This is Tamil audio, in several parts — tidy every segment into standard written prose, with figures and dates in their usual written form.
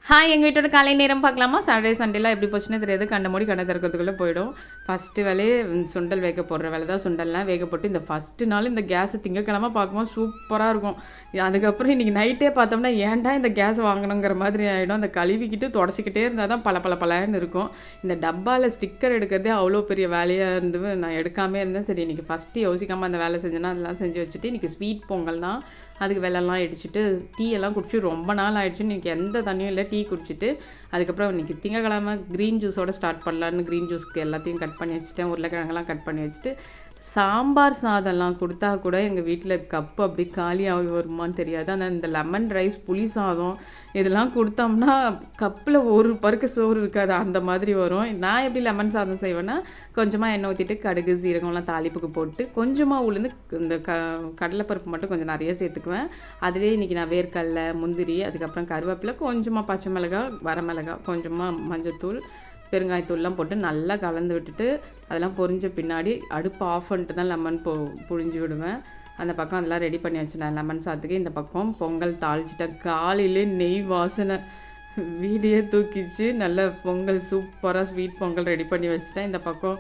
ஹாய் எங்கள் வீட்டோட காலை நேரம் பார்க்கலாமா? சாட்டர்டே சண்டேலாம் எப்படி போச்சுன்னே தெரியாது. கண்ண மூடி கண்ணை திறக்கிறதுக்குள்ளே போயிடும். ஃபஸ்ட்டு வேலையே சுண்டல் வேக போடுற வேலை தான். சுண்டல்லாம் வேக போட்டு இந்த ஃபஸ்ட்டு நாள் இந்த கேஸை திங்கக்கிழமை பார்க்கும்போது சூப்பராக இருக்கும். அதுக்கப்புறம் இன்றைக்கி நைட்டே பார்த்தோம்னா ஏன்டா இந்த கேஸ் வாங்கணுங்கிற மாதிரி ஆகிடும். அந்த கழுவிக்கிட்டு தொடச்சிக்கிட்டே இருந்தால் தான் பல இருக்கும். இந்த டப்பாவில் ஸ்டிக்கர் எடுக்கிறதே அவ்வளோ பெரிய வேலையாக இருந்து நான் எடுக்காமே இருந்தேன். சரி இன்றைக்கி ஃபஸ்ட்டு யோசிக்காமல் அந்த வேலை செஞ்சேன்னா அதெல்லாம் செஞ்சு வச்சுட்டு இன்றைக்கி ஸ்வீட் பொங்கல் தான். அதுக்கு வெள்ளம்லாம் இடிச்சிட்டு டீ எல்லாம் குடிச்சு ரொம்ப நாள் ஆகிடுச்சு. இன்றைக்கி எந்த தண்ணியும் இல்லை. டீ குடிச்சிட்டு அதுக்கப்புறம் இன்றைக்கி திங்கக்கிழமை க்ரீன் ஜூஸோடு ஸ்டார்ட் பண்ணலான்னு க்ரீன் ஜூஸ்க்கு எல்லாத்தையும் கட் பண்ணி வச்சுட்டேன். உருளைக்கிழங்கெல்லாம் கட் பண்ணி வச்சுட்டு சாம்பார் சாதம்லாம் கொடுத்தா கூட எங்கள் வீட்டில் கப்பு அப்படி காலியாகி வருமானு தெரியாது. ஆனால் இந்த லெமன் ரைஸ், புளி சாதம் இதெல்லாம் கொடுத்தோம்னா கப்பில் ஒரு பருக்கு சோறு இருக்காது, அந்த மாதிரி வரும். நான் எப்படி லெமன் சாதம் செய்வேன்னா கொஞ்சமாக எண்ணெய் ஊற்றிட்டு கடுகு சீரகம்லாம் தாளிப்புக்கு போட்டு கொஞ்சமாக உளுந்து இந்த கடலைப்பருப்பு மட்டும் கொஞ்சம் நிறைய சேர்த்துக்குவேன். அதிலே இன்றைக்கி நான் வேர்க்கடலை, முந்திரி, அதுக்கப்புறம் கருவேப்பிலை, கொஞ்சமாக பச்சை மிளகாய், வரமிளகாய், கொஞ்சமாக மஞ்சத்தூள், பெருங்காயத்தூள்லாம் போட்டு நல்லா கலந்து விட்டுட்டு அதெல்லாம் பொரிஞ்ச பின்னாடி அடுப்பு ஆஃப் பண்ணிட்டு தான் லெமன் புழிஞ்சு விடுவேன். அந்த பக்கம் அதெல்லாம் ரெடி பண்ணி வச்சுட்டேன் லெமன் சாதத்துக்கு. இந்த பக்கம் பொங்கல் தாளிச்சிட்டேன். காலையிலே நெய் வாசனை வீடியே தூக்கிச்சு. நல்ல பொங்கல் சூப்பராக ஸ்வீட் பொங்கல் ரெடி பண்ணி வச்சுட்டேன். இந்த பக்கம்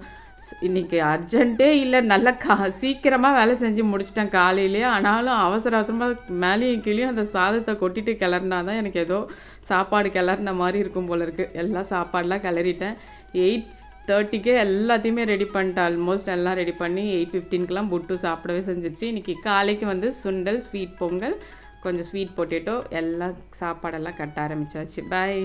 இன்றைக்கி அர்ஜென்ட்டே இல்லை, நல்லா சீக்கிரமாக வேலை செஞ்சு முடிச்சிட்டேன் காலையிலே. ஆனாலும் அவசர அவசரமாக மேலேயும் கீழேயும் அந்த சாதத்தை கொட்டிட்டு கிளறினா தான் எனக்கு ஏதோ சாப்பாடு கிளறின மாதிரி இருக்கும் போல இருக்குது. எல்லாம் சாப்பாடெலாம் கிளறிட்டேன். 8:30க்கே எல்லாத்தையுமே ரெடி பண்ணிட்டேன். ஆல்மோஸ்ட் எல்லாம் ரெடி பண்ணி 8:15க்கெலாம் புட்டு சாப்பிடவே செஞ்சிச்சு. இன்றைக்கி காலைக்கு சுண்டல், ஸ்வீட் பொங்கல், கொஞ்சம் ஸ்வீட் பொட்டேட்டோ எல்லாம் சாப்பாடெல்லாம் கட்ட ஆரம்பித்தாச்சு. பாய்.